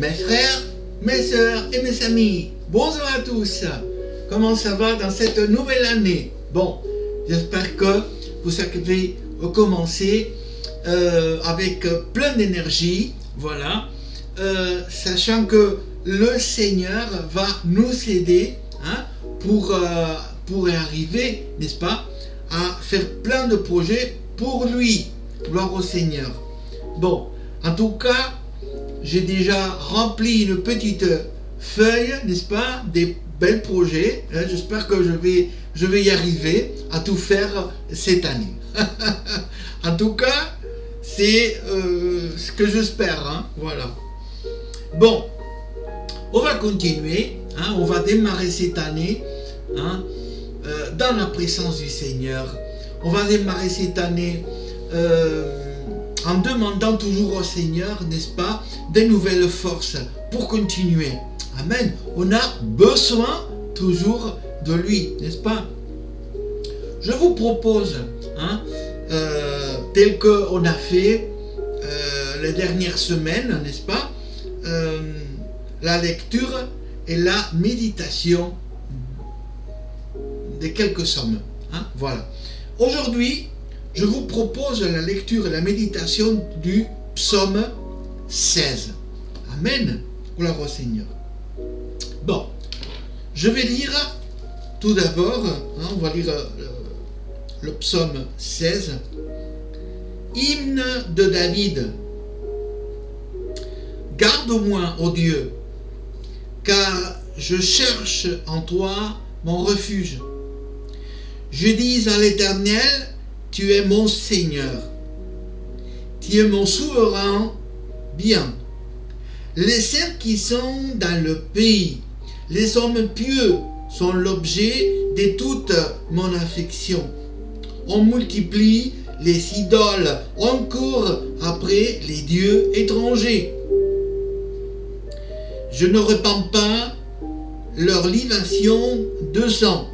Mes frères, mes sœurs et mes amis, bonjour à tous. Comment ça va dans cette nouvelle année? Bon, j'espère que vous avez commencé avec plein d'énergie, voilà, sachant que le Seigneur va nous aider pour y arriver, n'est-ce pas, à faire plein de projets pour lui. Gloire au Seigneur. Bon, en tout cas, j'ai déjà rempli une petite feuille, n'est-ce pas, des bels projets. J'espère que je vais y arriver à tout faire cette année. En tout cas, c'est ce que j'espère. Voilà. Bon, on va continuer. On va démarrer cette année dans la présence du Seigneur. On va démarrer cette année en demandant toujours au Seigneur, n'est-ce pas, des nouvelles forces pour continuer. Amen. On a besoin toujours de lui, n'est-ce pas? Je vous propose, tel qu'on a fait les dernières semaines, n'est-ce pas, la lecture et la méditation de quelques sommes. Voilà. Aujourd'hui, je vous propose la lecture et la méditation du psaume 16. Amen. Gloire au Seigneur. Bon, je vais lire tout d'abord, on va lire le psaume 16. Hymne de David. Garde-moi, ô Dieu, car je cherche en toi mon refuge. Je dis à l'Éternel, tu es mon Seigneur, tu es mon souverain bien. Les saints qui sont dans le pays, les hommes pieux sont l'objet de toute mon affection. On multiplie les idoles, on court après les dieux étrangers. Je ne répands pas leur libation de sang,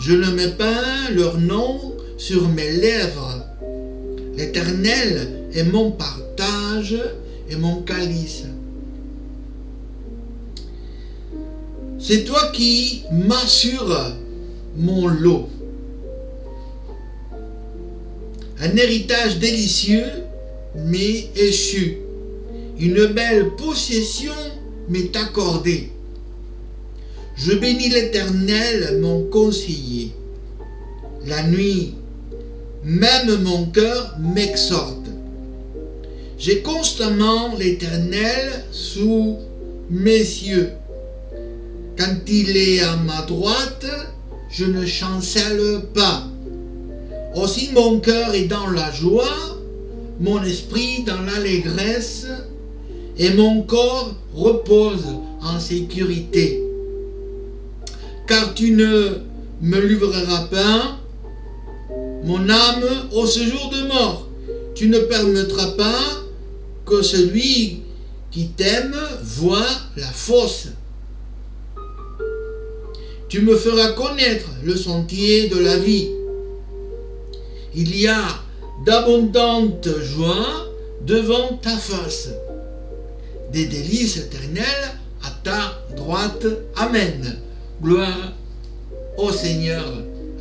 je ne mets pas leur nom sur mes lèvres. L'Éternel est mon partage et mon calice. C'est toi qui m'assures mon lot. Un héritage délicieux m'est échu. Une belle possession m'est accordée. Je bénis l'Éternel, mon conseiller. La nuit, même mon cœur m'exhorte. J'ai constamment l'Éternel sous mes yeux. Quand il est à ma droite, je ne chancelle pas. Aussi mon cœur est dans la joie, mon esprit dans l'allégresse, et mon corps repose en sécurité. Car tu ne me livreras pas mon âme au séjour de mort. Tu ne permettras pas que celui qui t'aime voie la fosse. Tu me feras connaître le sentier de la vie. Il y a d'abondantes joies devant ta face, des délices éternelles à ta droite. Amen. Gloire au Seigneur.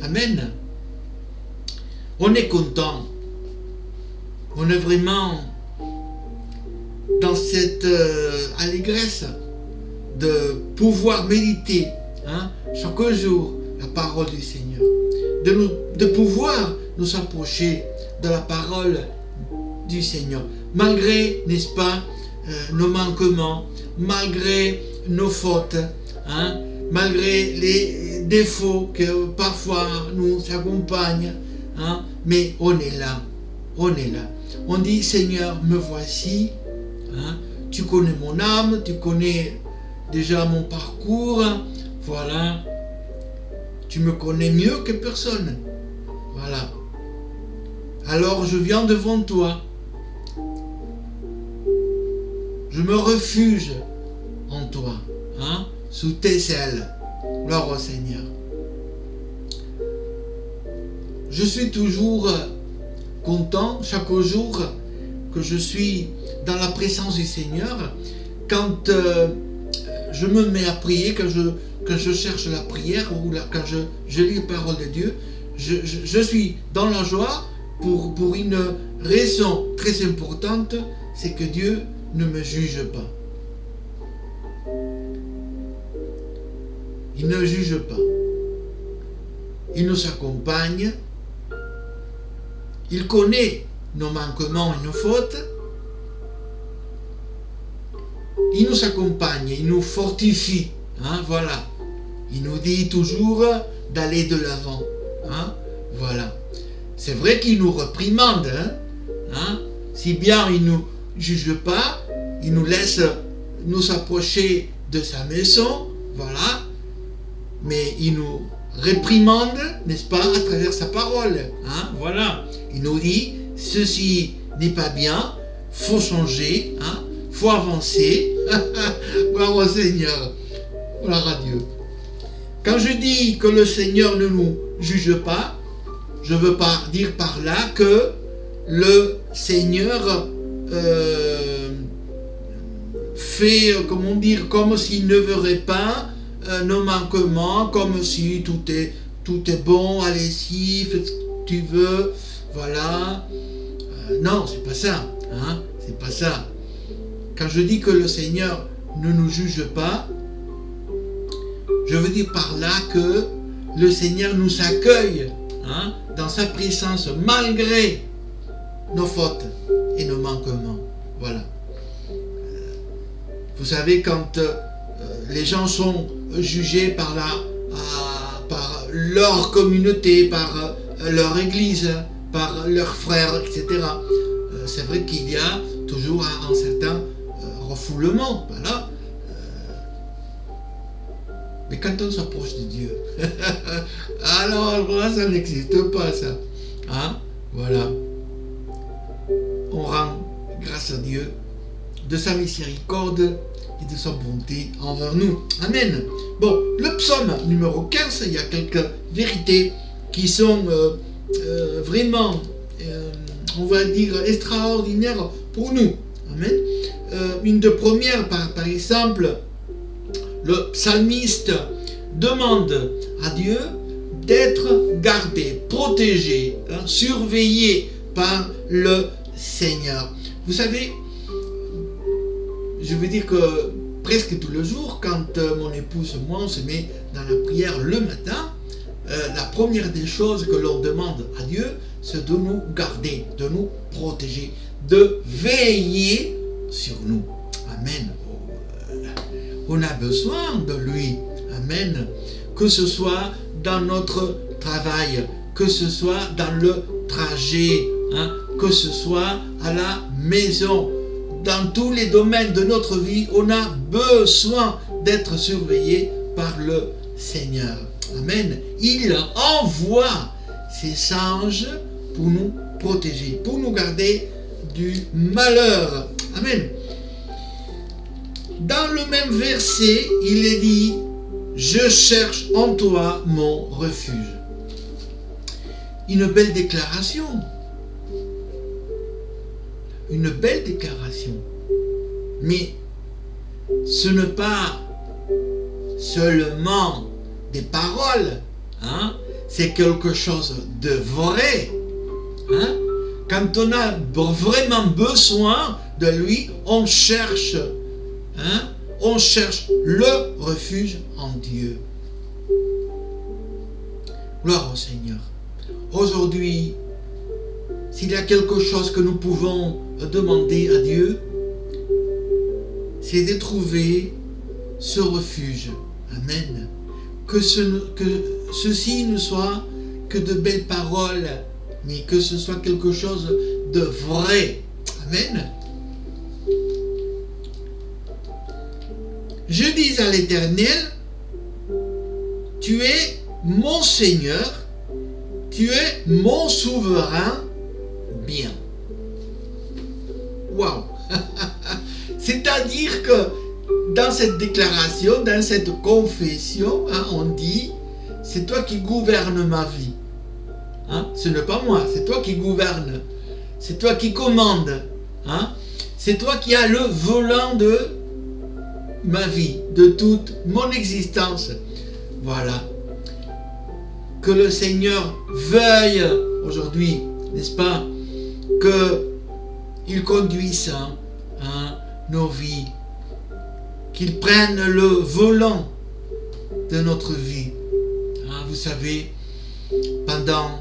Amen. On est content. On est vraiment dans cette allégresse de pouvoir méditer chaque jour la parole du Seigneur. De pouvoir nous approcher de la parole du Seigneur. Malgré, n'est-ce pas, nos manquements, malgré nos fautes, malgré les défauts que parfois nous accompagnent, mais on est là, on est là. On dit, Seigneur, me voici, tu connais mon âme, tu connais déjà mon parcours, voilà, tu me connais mieux que personne, voilà. Alors je viens devant toi, je me refuge en toi, sous tes ailes. Gloire au Seigneur. Je suis toujours content chaque jour que je suis dans la présence du Seigneur, quand je me mets à prier, quand je cherche la prière ou quand je lis la parole de Dieu, je suis dans la joie pour une raison très importante, c'est que Dieu ne me juge pas. Il ne juge pas. Il nous accompagne. Il connaît nos manquements et nos fautes. Il nous accompagne, il nous fortifie. Hein, voilà. Il nous dit toujours d'aller de l'avant. Hein, voilà. C'est vrai qu'il nous réprimande. Hein, si bien il ne nous juge pas, il nous laisse nous approcher de sa maison. Voilà. Mais il nous réprimande, n'est-ce pas, à travers sa parole. Hein, voilà. Il nous dit, ceci n'est pas bien, faut changer, hein, faut avancer. Gloire au Seigneur. Gloire à Dieu. Quand je dis que le Seigneur ne nous juge pas, je veux pas dire par là que le Seigneur fait, comment dire, comme s'il ne verrait pas nos manquements, comme si tout est bon, allez-y, fais ce que tu veux, voilà. Non, c'est pas ça, hein, c'est pas ça. Quand je dis que le Seigneur ne nous juge pas, je veux dire par là que le Seigneur nous accueille, hein, dans sa présence malgré nos fautes et nos manquements. Voilà. Vous savez, quand les gens sont jugés par leur communauté, par leur église, par leurs frères, etc., c'est vrai qu'il y a toujours un certain refoulement. Voilà. Mais quand on s'approche de Dieu, alors là, ça n'existe pas, ça. Hein? Voilà. On rend grâce à Dieu de sa miséricorde et de sa bonté envers nous. Amen. Bon, le psaume numéro 15, il y a quelques vérités qui sont vraiment, on va dire, extraordinaires pour nous. Amen. Une de première, par exemple, le psalmiste demande à Dieu d'être gardé, protégé, hein, surveillé par le Seigneur. Vous savez, je veux dire que presque tous les jours, quand mon épouse et moi on se met dans la prière le matin, la première des choses que l'on demande à Dieu, c'est de nous garder, de nous protéger, de veiller sur nous. Amen. On a besoin de lui. Amen. Que ce soit dans notre travail, que ce soit dans le trajet, hein, que ce soit à la maison. Dans tous les domaines de notre vie, on a besoin d'être surveillé par le Seigneur. Amen. Il envoie ses anges pour nous protéger, pour nous garder du malheur. Amen. Dans le même verset, il est dit « Je cherche en toi mon refuge ». Une belle déclaration. Une belle déclaration. Mais ce n'est pas seulement des paroles. Hein? C'est quelque chose de vrai. Hein? Quand on a vraiment besoin de lui, on cherche. Hein? On cherche le refuge en Dieu. Gloire au Seigneur. Aujourd'hui, s'il y a quelque chose que nous pouvons demander à Dieu, c'est de trouver ce refuge. Amen. Que ceci ne soit que de belles paroles, mais que ce soit quelque chose de vrai. Amen. Je dis à l'Éternel, tu es mon Seigneur, tu es mon souverain bien. Waouh! C'est-à-dire que dans cette déclaration, dans cette confession, hein, on dit, c'est toi qui gouvernes ma vie. Hein? Ce n'est pas moi, c'est toi qui gouvernes. C'est toi qui commandes. Hein? C'est toi qui as le volant de ma vie, de toute mon existence. Voilà. Que le Seigneur veuille aujourd'hui, n'est-ce pas, qu'il conduise nos vies, qu'il prenne le volant de notre vie. Vous savez, pendant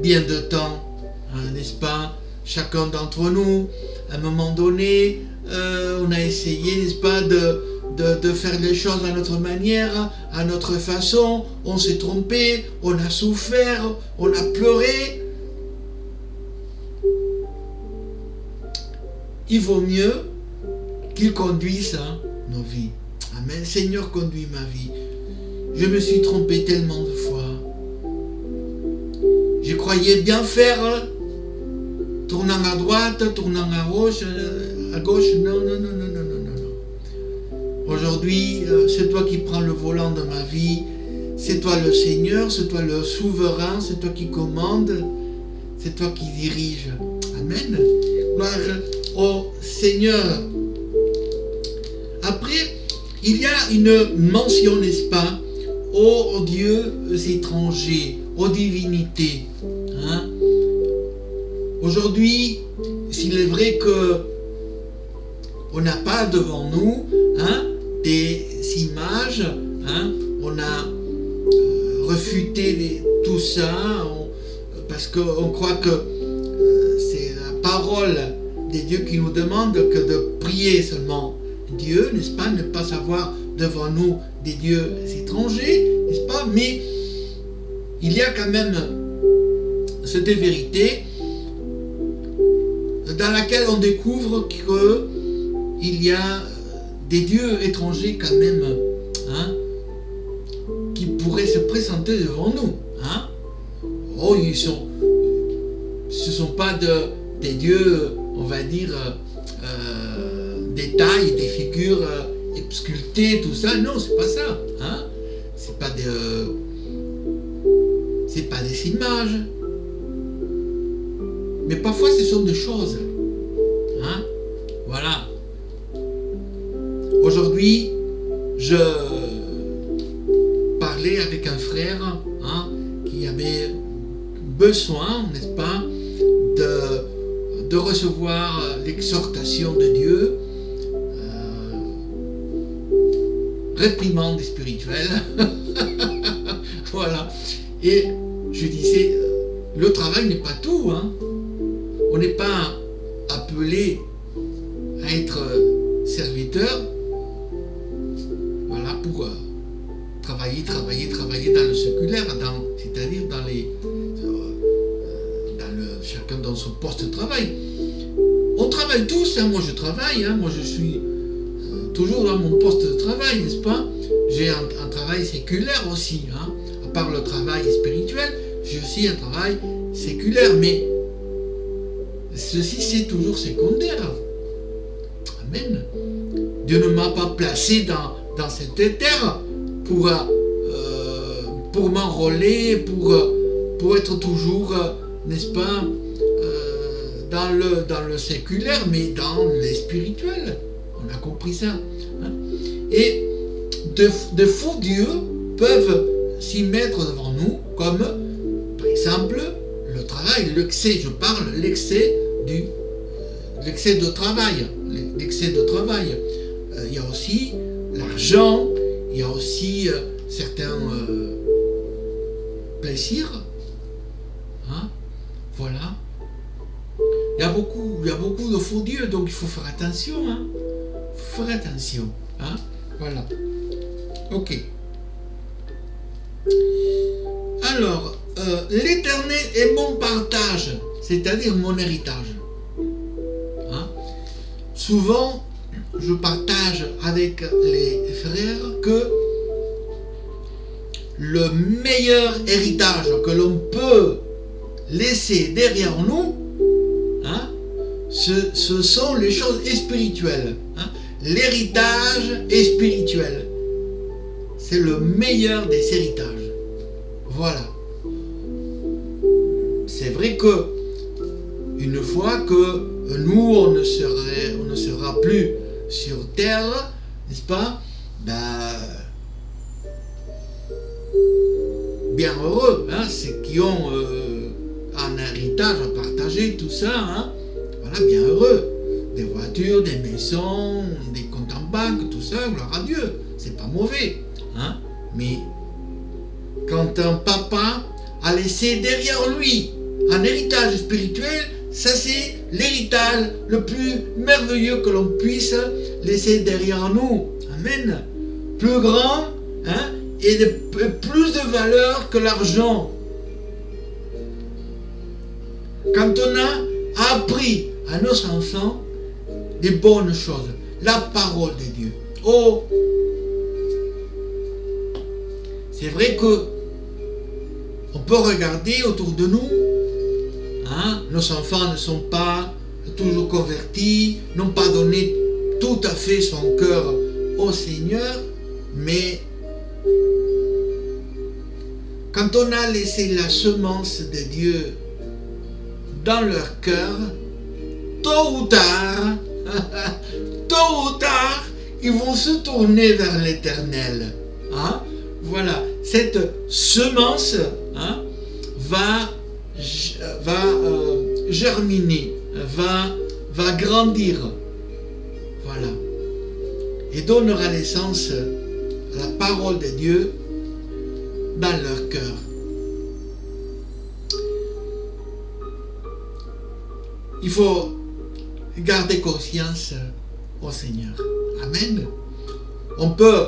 bien de temps, n'est-ce pas, chacun d'entre nous, à un moment donné, on a essayé, n'est-ce pas, de faire les choses à notre manière, à notre façon, on s'est trompé, on a souffert, on a pleuré. Il vaut mieux qu'il conduise nos vies. Amen. Seigneur, conduis ma vie. Je me suis trompé tellement de fois. Je croyais bien faire, tournant à droite, tournant à gauche. Non. Aujourd'hui, c'est toi qui prends le volant de ma vie. C'est toi le Seigneur, c'est toi le souverain, c'est toi qui commande, c'est toi qui dirige. Amen. Gloire au Seigneur. Après, il y a une mention, n'est-ce pas, aux dieux étrangers, aux divinités. Aujourd'hui, s'il est vrai que on n'a pas devant nous des images, on a refuté tout ça, parce qu'on croit que c'est la parole des dieux qui nous demande que de prier seulement Dieu, n'est-ce pas, ne pas savoir devant nous des dieux étrangers, n'est-ce pas, mais il y a quand même cette vérité dans laquelle on découvre qu'il y a des dieux étrangers quand même qui pourraient se présenter devant nous. Oh, ce ne sont pas des dieux, on va dire, des tailles, des figures sculptées, tout ça. Non, c'est pas ça. C'est pas des images. Mais parfois, ce sont des choses. Voilà. Aujourd'hui, je parlais avec un frère qui avait besoin, n'est-ce pas, de recevoir l'exhortation de Dieu, réprimande spirituelle. Voilà. Et je disais, le travail n'est pas tout. On n'est pas appelé à être serviteur, voilà, pour travailler dans le séculaire, c'est-à-dire chacun dans son poste de travail. On travaille tous, moi je travaille, moi je suis toujours dans mon poste de travail, n'est-ce pas? J'ai un travail séculaire aussi, à part le travail spirituel, j'ai aussi un travail séculaire, mais ceci c'est toujours secondaire. Amen. Dieu ne m'a pas placé dans cette terre pour m'enrôler, pour être toujours, n'est-ce pas, dans le séculaire, mais dans le spirituel. On a compris ça. Et de faux dieux peuvent s'y mettre devant nous, comme par exemple le travail, l'excès. Je parle l'excès de travail. L'excès de travail. Il y a aussi l'argent, il y a aussi certains plaisirs. Voilà. Il y a beaucoup de faux dieux, donc il faut faire attention. Il faut faire attention. Voilà. Ok. Alors, l'Éternel est mon partage, c'est-à-dire mon héritage. Souvent, je partage avec les frères que le meilleur héritage que l'on peut laisser derrière nous, ce sont les choses spirituelles. L'héritage est spirituel. C'est le meilleur des héritages. Voilà. C'est vrai que une fois que nous, on ne sera plus sur terre, n'est-ce pas? Bien heureux, hein, ceux qui ont un héritage à partager, tout ça, hein, voilà, bien heureux. Des voitures, des maisons, des comptes en banque, tout ça, gloire à Dieu, c'est pas mauvais, hein. Mais quand un papa a laissé derrière lui un héritage spirituel, ça c'est l'héritage le plus merveilleux que l'on puisse laisser derrière nous. Amen. Plus grand, hein, et de plus de valeur que l'argent. Quand on a appris à nos enfants des bonnes choses, la parole de Dieu. Oh, c'est vrai que on peut regarder autour de nous, hein, nos enfants ne sont pas toujours convertis, n'ont pas donné tout à fait son cœur au Seigneur, mais quand on a laissé la semence de Dieu dans leur cœur, tôt ou tard, ils vont se tourner vers l'Éternel. Hein? Voilà, cette semence, hein, va germiner, va grandir. Voilà. Et donnera naissance à la parole de Dieu dans leur cœur. Il faut garder conscience au Seigneur. Amen. On peut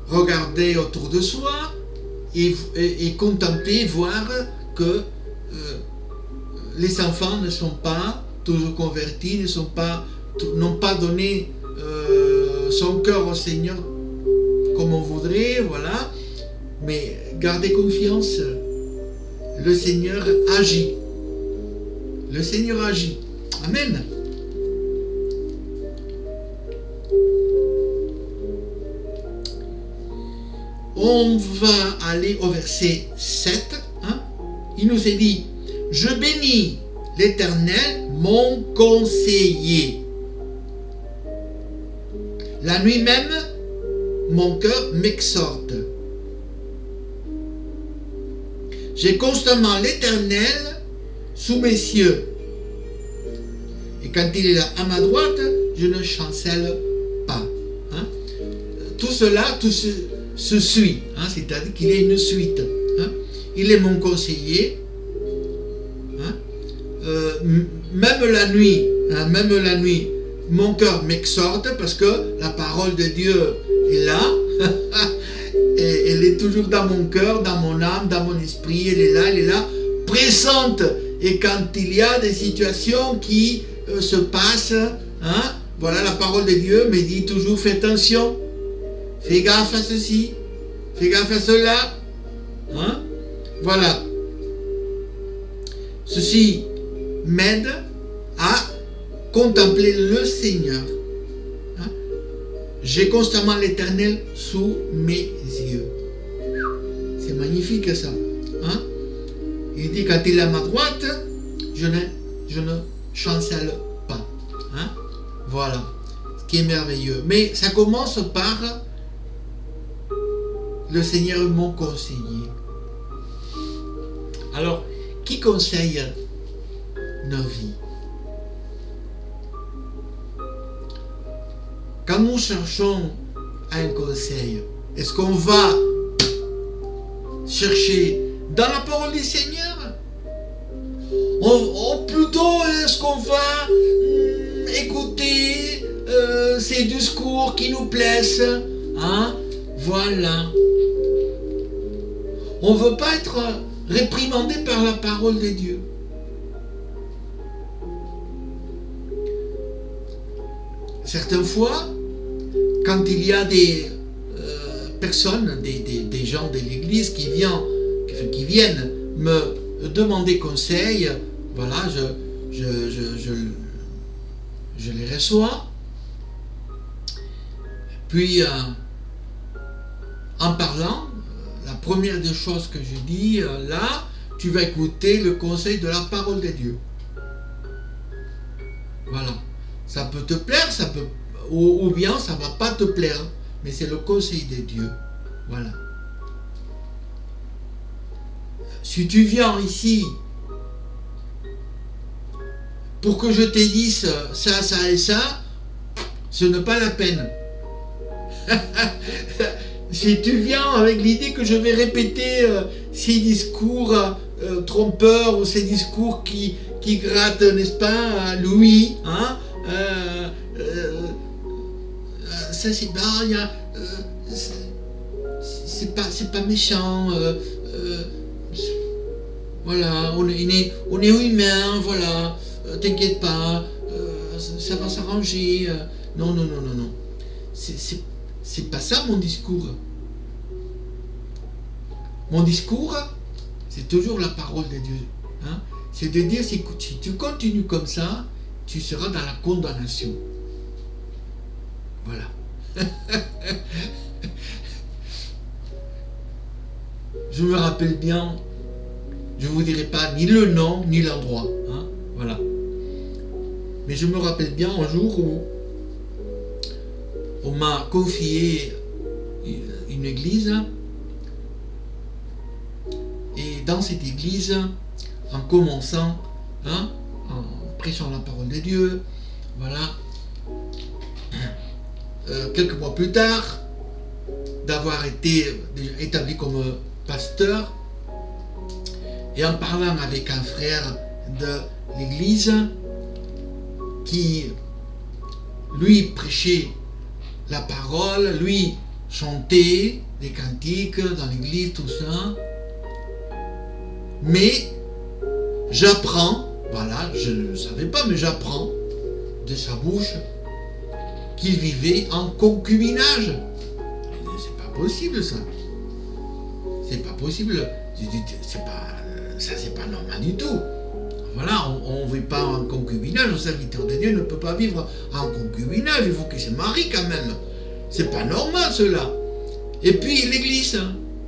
regarder autour de soi et contempler, voir que les enfants ne sont pas toujours convertis, n'ont pas donné son cœur au Seigneur comme on voudrait, voilà. Mais gardez confiance, le Seigneur agit. Le Seigneur agit. Amen. On va aller au verset 7. Hein? Il nous est dit, « Je bénis l'Éternel, mon conseiller. La nuit même, mon cœur m'exhorte. J'ai constamment l'Éternel sous mes cieux. Et quand il est là à ma droite, je ne chancelle pas. » Hein? Tout cela, se suit. Hein? C'est-à-dire qu'il est une suite. Hein? Il est mon conseiller. Hein? Même la nuit, mon cœur m'exhorte parce que la parole de Dieu est là. Et elle est toujours dans mon cœur, dans mon âme, dans mon esprit. Elle est là, pressante. Et quand il y a des situations qui se passent, hein, voilà, la parole de Dieu me dit toujours, fais attention, fais gaffe à ceci, fais gaffe à cela. Hein, voilà. Ceci m'aide à contempler le Seigneur. Hein. J'ai constamment l'Éternel sous mes yeux. C'est magnifique ça. Hein. Il dit, quand il est à ma droite, je ne chancelle pas. Hein. Voilà. Ce qui est merveilleux. Mais ça commence par le Seigneur est mon conseiller. Alors, qui conseille nos vies? Quand nous cherchons un conseil, est-ce qu'on va chercher dans la parole du Seigneur? Ou plutôt, est-ce qu'on va écouter ces discours qui nous plaisent? Hein? Voilà. On ne veut pas être réprimandé par la parole de Dieu. Certaines fois, quand il y a des personnes, des gens de l'église qui viennent me demander conseil, voilà, je les reçois. Puis, en parlant, la première des choses que je dis, là, tu vas écouter le conseil de la parole de Dieu. Voilà. Ça peut te plaire, ça peut ou bien ça ne va pas te plaire. Mais c'est le conseil de Dieu. Voilà. Si tu viens ici pour que je te dise ça, ça et ça, ce n'est pas la peine. Si tu viens avec l'idée que je vais répéter ces discours trompeurs ou ces discours qui grattent, n'est-ce pas, Louis, hein, ça c'est bien, c'est pas méchant, voilà, on est humain, voilà, t'inquiète pas, ça va s'arranger, non, c'est pas ça mon discours. Mon discours, c'est toujours la parole de Dieu, hein, c'est de dire, si tu continues comme ça, tu seras dans la condamnation. Voilà. Je me rappelle bien, je ne vous dirai pas ni le nom ni l'endroit, hein, voilà. Mais je me rappelle bien un jour où on m'a confié une église, et dans cette église, en commençant, hein, en prêchant la parole de Dieu, voilà, quelques mois plus tard, d'avoir été établi comme pasteur, et en parlant avec un frère de l'église qui, lui, prêchait la parole, lui, chantait des cantiques dans l'église, tout ça, mais j'apprends, voilà, je ne savais pas, mais j'apprends de sa bouche qu'il vivait en concubinage. C'est pas possible ça. C'est pas possible. C'est pas normal du tout. Voilà, on ne vit pas en concubinage. Un serviteur de Dieu ne peut pas vivre en concubinage. Il faut qu'il se marie quand même. C'est pas normal cela. Et puis l'église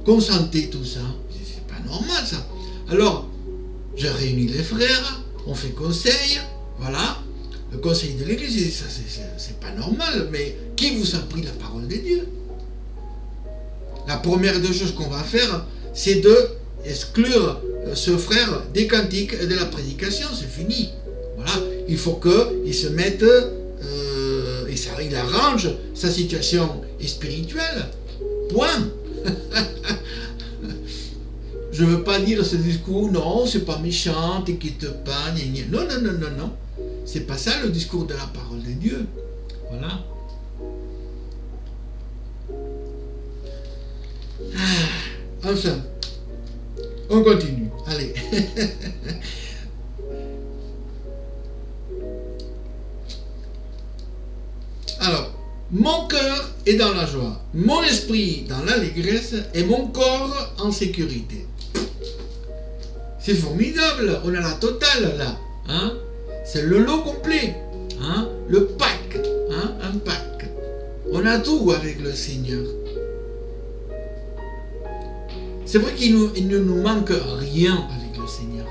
consentait tout ça. C'est pas normal ça. Alors, j'ai réuni les frères, on fait conseil, voilà. Le conseil de l'église, ça c'est pas normal, mais qui vous a pris la parole de Dieu? La première des choses qu'on va faire, c'est de exclure ce frère des cantiques et de la prédication, c'est fini. Voilà, il faut qu'il se mette, et ça, il arrange sa situation spirituelle. Point. Je ne veux pas dire ce discours, non, c'est pas méchant, t'inquiète pas, gna gna. Non. C'est pas ça le discours de la parole de Dieu. Voilà. Enfin, on continue. Allez. Alors, mon cœur est dans la joie, mon esprit dans l'allégresse et mon corps en sécurité. C'est formidable, on a la totale là, hein? C'est le lot complet, hein? Le pack, hein? Un pack. On a tout avec le Seigneur. C'est vrai qu'il ne nous manque rien avec le Seigneur,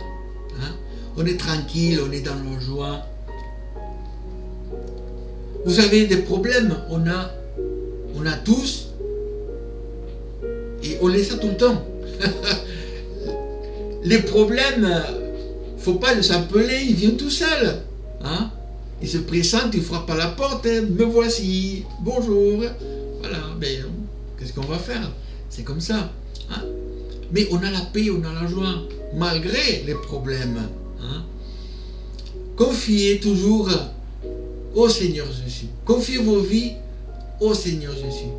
hein? On est tranquille, on est dans la joie. Vous avez des problèmes, on a tous, et on les a tout le temps. Les problèmes, faut pas les appeler, ils viennent tout seuls. Hein? Ils se présentent, ils frappent à la porte, hein, me voici, bonjour. Voilà, mais qu'est-ce qu'on va faire? C'est comme ça. Hein? Mais on a la paix, on a la joie, malgré les problèmes. Hein? Confiez toujours au Seigneur Jésus. Confiez vos vies au Seigneur Jésus.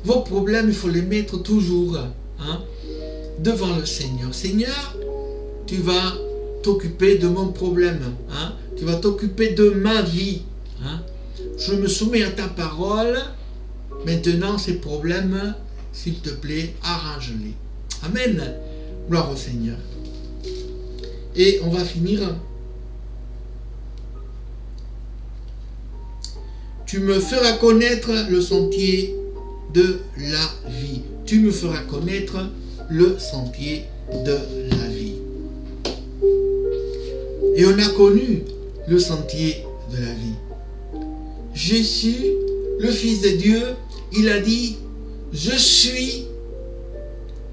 Vos problèmes, il faut les mettre toujours, hein, devant le Seigneur. Seigneur, tu vas t'occuper de mon problème. Hein, tu vas t'occuper de ma vie. Hein. Je me soumets à ta parole. Maintenant, ces problèmes, s'il te plaît, arrange-les. Amen. Gloire au Seigneur. Et on va finir. Tu me feras connaître le sentier de la vie. Tu me feras connaître le sentier de la vie. Et on a connu le sentier de la vie. Jésus le Fils de Dieu, il a dit, je suis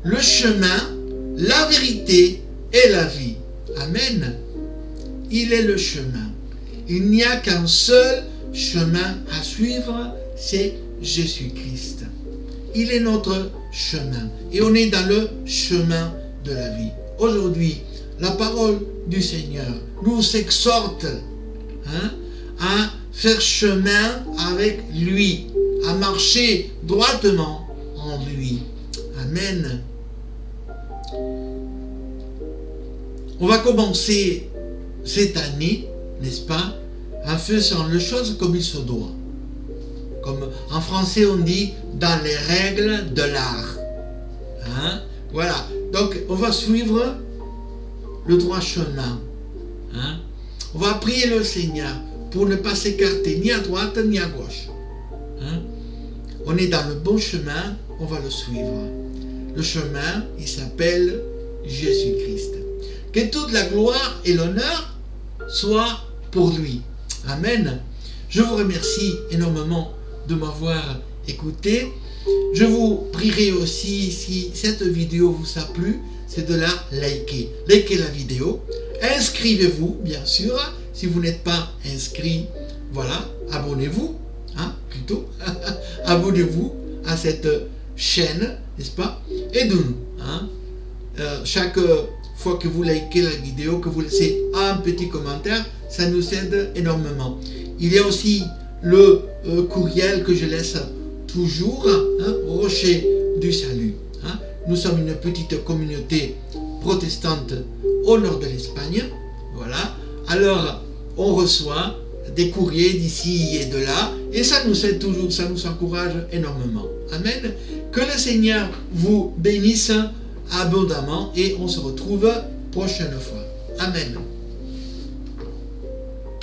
le chemin, la vérité et la vie. Amen. Il est le chemin. Il n'y a qu'un seul chemin à suivre, c'est Jésus-Christ. Il est notre chemin. Et on est dans le chemin de la vie. Aujourd'hui, la parole du Seigneur nous exhorte à faire chemin avec lui, à marcher droitement en lui. Amen. On va commencer cette année, n'est-ce pas, en faisant les choses comme il se doit. Comme en français on dit, dans les règles de l'art. Voilà. Donc on va suivre le droit chemin. On va prier le Seigneur pour ne pas s'écarter ni à droite ni à gauche. On est dans le bon chemin, on va le suivre. Le chemin, il s'appelle Jésus-Christ. Que toute la gloire et l'honneur soient pour lui. Amen. Je vous remercie énormément de m'avoir écouté. Je vous prierai aussi, si cette vidéo vous a plu, c'est de la liker. Likez la vidéo. Inscrivez-vous, bien sûr. Si vous n'êtes pas inscrit, voilà, abonnez-vous, plutôt. Abonnez-vous à cette chaîne, n'est-ce pas? Aidez-nous. Chaque fois que vous likez la vidéo, que vous laissez un petit commentaire, ça nous aide énormément. Il y a aussi le courriel que je laisse toujours, au Rocher du Salut. Nous sommes une petite communauté protestante au nord de l'Espagne. Voilà. Alors, on reçoit des courriers d'ici et de là, et ça nous aide toujours, ça nous encourage énormément. Amen. Que le Seigneur vous bénisse abondamment, et on se retrouve prochaine fois. Amen.